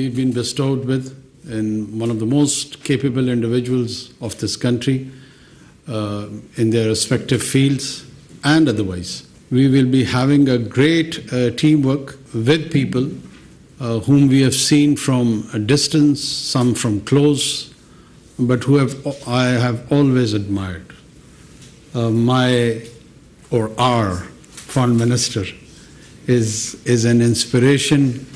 we've been bestowed with in one of the most capable individuals of this country in their respective fields and otherwise. We will be having a great teamwork with people whom we have seen from a distance, some from close, but I have always admired. Our Foreign Minister is an inspiration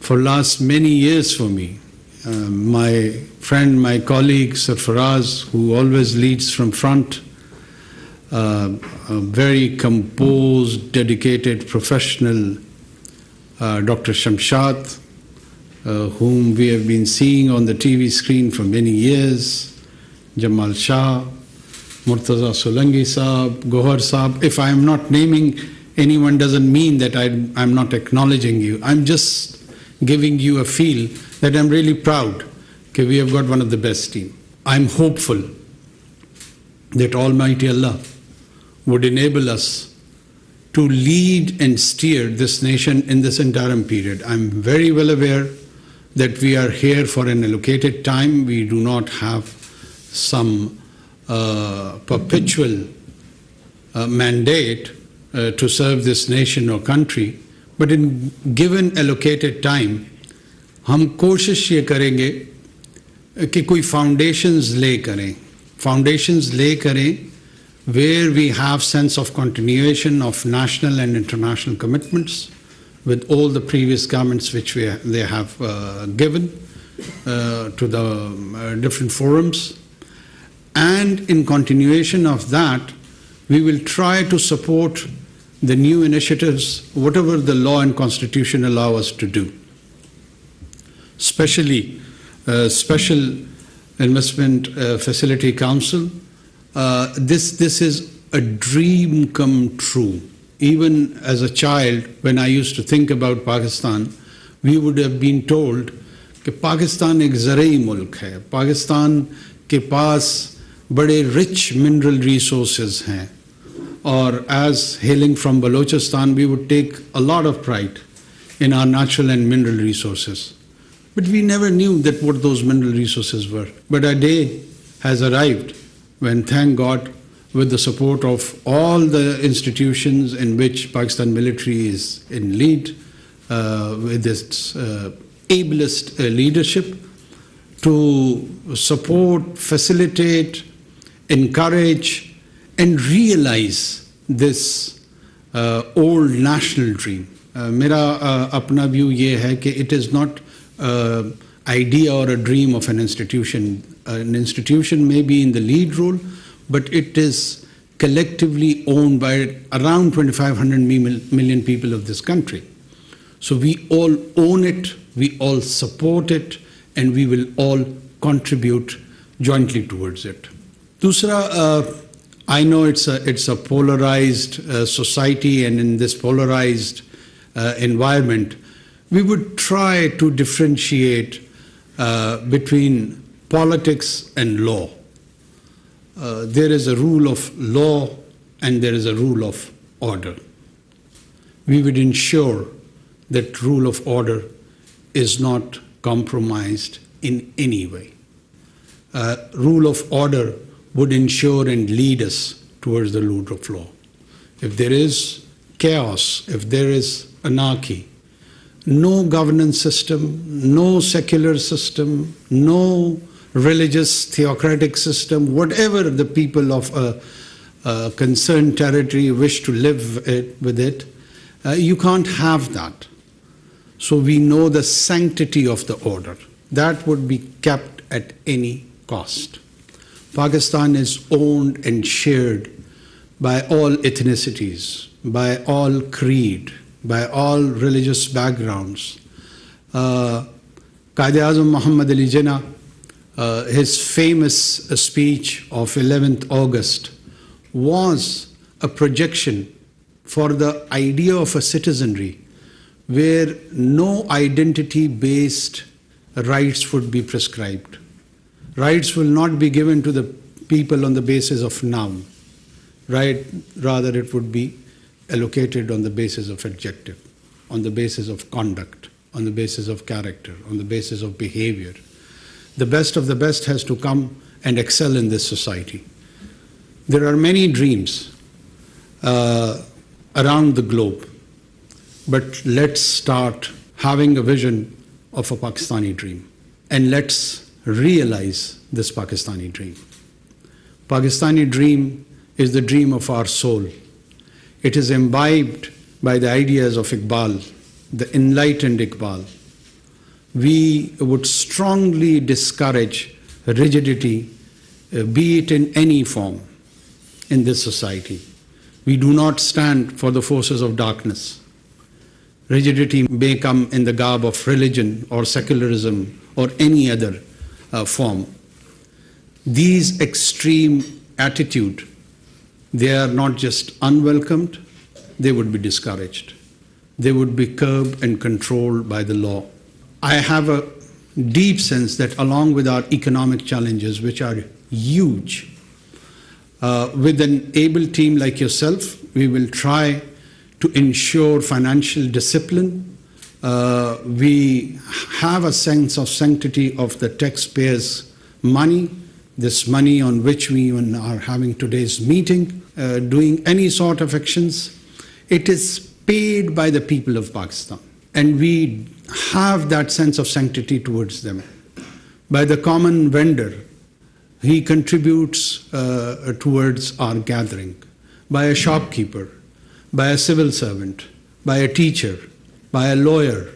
for last many years for me. My friend, my colleague, Sir Faraz, who always leads from front, a very composed, dedicated, professional Dr. Shamshad, whom we have been seeing on the TV screen for many years, Jamal Shah, Murtaza Solangi Saab, Gohar Saab. If I am not naming anyone, doesn't mean that I'm not acknowledging you. I'm just giving you a feel that I'm really proud that we have got one of the best team. I'm hopeful that Almighty Allah would enable us to lead and steer this nation in this interim period. I'm very well aware that we are here for an allocated time. We do not have some perpetual mandate to serve this nation or country, but in given allocated time, हम कोशिश ये करेंगे कि कोई foundations lay करें where we have sense of continuation of national and international commitments with all the previous governments which they have given to the different forums. And in continuation of that, we will try to support the new initiatives, whatever the law and constitution allow us to do. Especially Special Investment Facility Council. This is a dream come true. Even as a child, when I used to think about Pakistan, we would have been told that Pakistan एक ज़राई मुल्क है. Pakistan के पास बड़े rich mineral resources हैं. Or as hailing from Balochistan, we would take a lot of pride in our natural and mineral resources. But we never knew that what those mineral resources were. But a day has arrived when, thank God, with the support of all the institutions in which Pakistan military is in lead, with its ablest leadership, to support, facilitate, encourage, and realize this old national dream. मेरा अपना view ये है कि it is not idea or a dream of an institution. An institution may be in the lead role, but it is collectively owned by around 2,500 million people of this country. So we all own it, we all support it, and we will all contribute jointly towards it. Dusra, I know it's a polarized society, and in this polarized environment, we would try to differentiate between politics and law. There is a rule of law and there is a rule of order. We would ensure that rule of order is not compromised in any way. Rule of order would ensure and lead us towards the rule of law. If there is chaos, if there is anarchy, no governance system, no secular system, no religious theocratic system, whatever the people of a concerned territory wish to live with it, you can't have that. So we know the sanctity of the order. That would be kept at any cost. Pakistan is owned and shared by all ethnicities, by all creed, by all religious backgrounds. Quaid-e-Azam Muhammad Ali Jinnah, his famous speech of 11th August was a projection for the idea of a citizenry where no identity-based rights would be prescribed. Rights will not be given to the people on the basis of noun, right? Rather, it would be allocated on the basis of adjective, on the basis of conduct, on the basis of character, on the basis of behavior. The best of the best has to come and excel in this society. There are many dreams around the globe, but let's start having a vision of a Pakistani dream, and let's realize this Pakistani dream. Pakistani dream is the dream of our soul. It is imbibed by the ideas of Iqbal, the enlightened Iqbal. We would strongly discourage rigidity, be it in any form, in this society. We do not stand for the forces of darkness. Rigidity may come in the garb of religion or secularism or any other form. These extreme attitude, they are not just unwelcomed, they would be discouraged. They would be curbed and controlled by the law. I have a deep sense that along with our economic challenges, which are huge, with an able team like yourself, we will try to ensure financial discipline. We have a sense of sanctity of the taxpayers' money, this money on which we are having today's meeting, doing any sort of actions. It is paid by the people of Pakistan, and we have that sense of sanctity towards them. By the common vendor, he contributes towards our gathering. By a shopkeeper, by a civil servant, by a teacher, by a lawyer,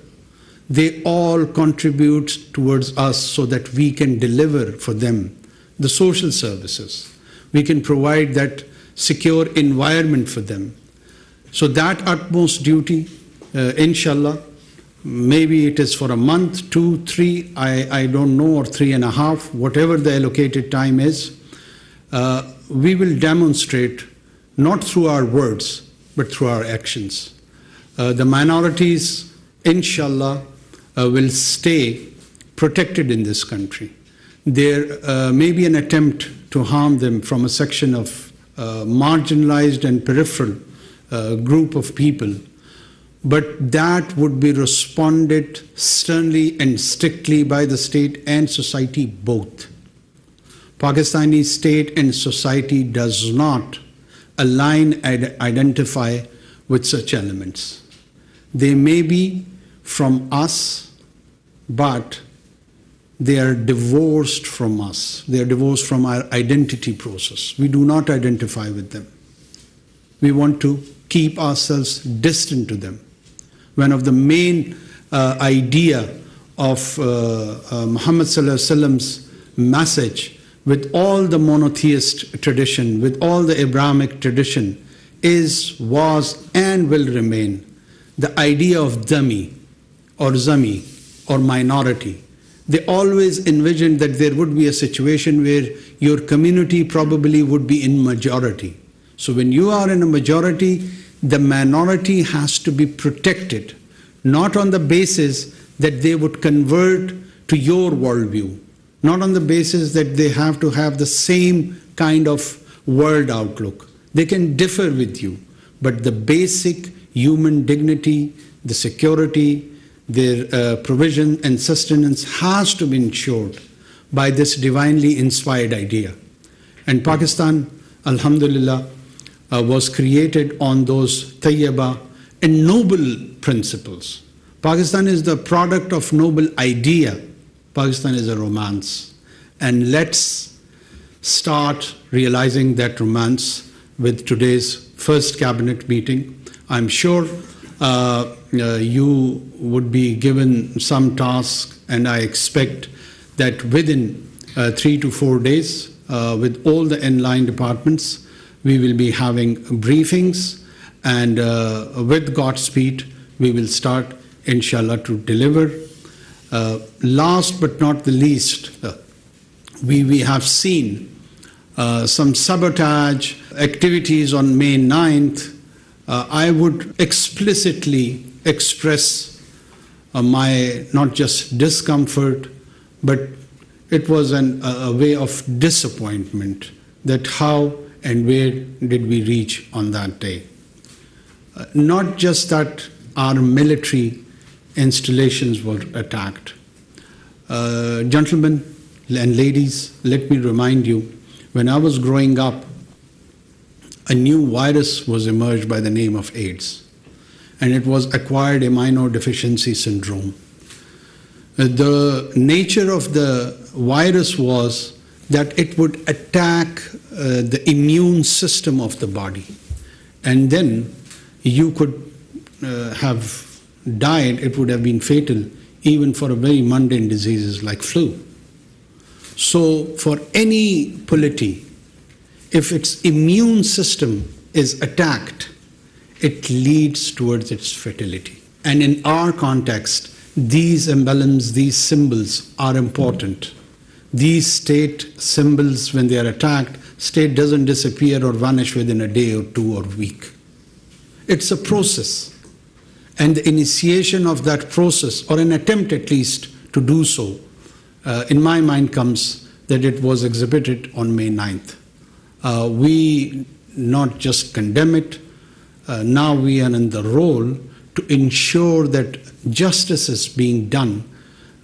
they all contribute towards us so that we can deliver for them the social services. We can provide that secure environment for them. So that utmost duty, inshallah, maybe it is for a month, 2, 3, I don't know, or 3.5, whatever the allocated time is, we will demonstrate not through our words, but through our actions. The minorities, inshallah, will stay protected in this country. There may be an attempt to harm them from a section of marginalized and peripheral group of people, but that would be responded sternly and strictly by the state and society both. Pakistani state and society does not align and identify with such elements. They may be from us, but they are divorced from us. They are divorced from our identity process. We do not identify with them. We want to keep ourselves distant to them. One of the main idea of Muhammad Sallallahu Alaihi Wasallam's message with all the monotheist tradition, with all the Abrahamic tradition, was, and will remain the idea of dhami or zami or minority. They always envisioned that there would be a situation where your community probably would be in majority. So when you are in a majority, the minority has to be protected, not on the basis that they would convert to your worldview, not on the basis that they have to have the same kind of world outlook. They can differ with you, but the basic human dignity, the security, their provision and sustenance has to be ensured by this divinely inspired idea. And Pakistan, alhamdulillah, was created on those tayyaba and noble principles. Pakistan is the product of noble idea. Pakistan is a romance. And let's start realizing that romance with today's first cabinet meeting. I'm sure you would be given some task, and I expect that within 3 to 4 days, with all the inline departments, we will be having briefings, and with Godspeed, we will start, inshallah, to deliver. Last but not the least, we have seen some sabotage activities on May 9th. I would explicitly express my not just discomfort, but it was a way of disappointment that how and where did we reach on that day. Not just that our military installations were attacked. Gentlemen and ladies, let me remind you, when I was growing up, a new virus was emerged by the name of AIDS, and it was acquired immunodeficiency syndrome. The nature of the virus was that it would attack the immune system of the body, and then you could have died. It would have been fatal even for a very mundane diseases like flu. So for any polity, if its immune system is attacked, it leads towards its fatality. And in our context, these emblems, these symbols are important. These state symbols, when they are attacked, state doesn't disappear or vanish within a day or two or week. It's a process. And the initiation of that process, or an attempt at least to do so, in my mind comes that it was exhibited on May 9th. We not just condemn it, now we are in the role to ensure that justice is being done,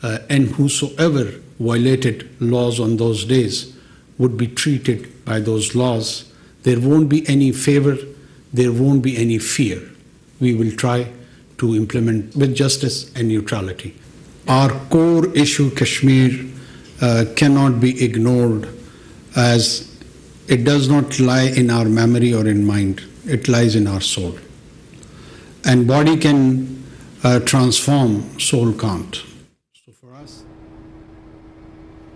and whosoever violated laws on those days would be treated by those laws. There won't be any favor, there won't be any fear. We will try to implement with justice and neutrality. Our core issue, Kashmir, cannot be ignored, as it does not lie in our memory or in mind. It lies in our soul. And body can transform, soul can't. So for us,